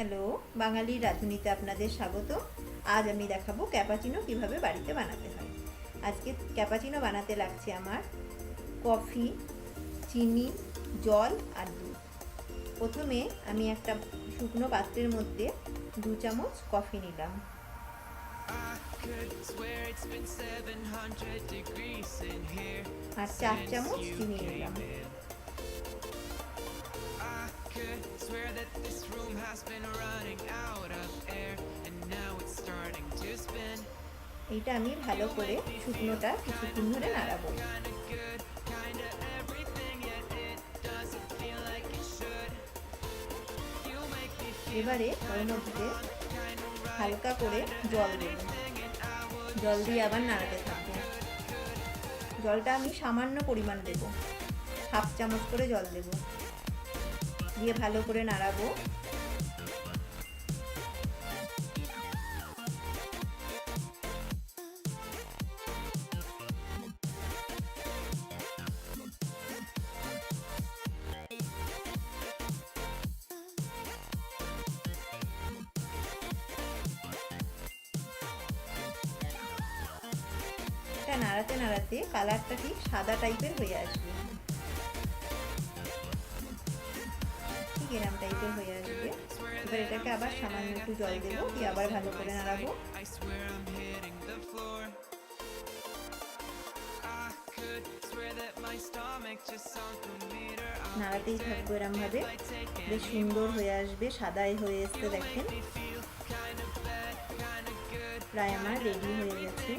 Hello, বাঙালির রাঁধুনিতে আপনাদের স্বাগত। আজ আমি দেখাবো ক্যাপাচিনো কিভাবে বাড়িতে বানাতে হয়। আজকে ক্যাপাচিনো বানাতে লাগছে আমার কফি, চিনি, জল আর দুধ। প্রথমে আমি একটা শুকনো পাত্রের মধ্যে 2 চামচ কফি নিলাম, আর 4 চামচ চিনি নিলাম। এইটা আমি ভালো করে শুকনোটা কিছুক্ষণ ধরে নাড়াবো। এবারে ওর মধ্যে হালকা করে জল দেব, জল দিয়ে আবার নাড়াতে থাকবো। জলটা আমি সামান্য পরিমাণ দেব, 1/2 চামচ করে জল দেব, দিয়ে ভালো করে নাড়াবো। এটা নাড়াতে নাড়াতে কালারটা ঠিক সাদা টাইপের হয়ে আসবে, ঠিক এরকম টাইপের হয়ে আসবে। এবার এটাকে আবার সামান্য একটু জল দেবো, দিয়ে আবার ভালো করে নাড়াবো। নাড়াতেই থাকবো এরকম ভাবে, বেশ সুন্দর হয়ে আসবে, সাদাই হয়ে এসছে দেখেন। প্রায় আমার রেডি হয়ে গেছে।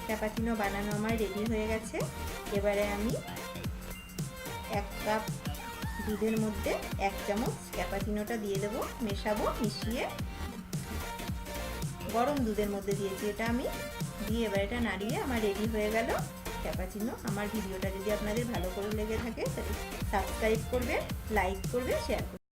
ক্যাপাচিনো বানানো আমার রেডি হয়ে গেছে। এবারে আমি 1 কাপ দুধের মধ্যে 1 চামচ ক্যাপাচিনোটা দিয়ে দেবো, মেশাবো, মিশিয়ে গরম দুধের মধ্যে দিয়েছি এটা আমি, দিয়ে এবার এটা নাড়িয়ে আমার রেডি হয়ে গেল ক্যাপাচিনো। আমার ভিডিওটা যদি আপনাদের ভালো করে লেগে থাকে তাহলে সাবস্ক্রাইব করবেন, লাইক করবেন, শেয়ার করবেন।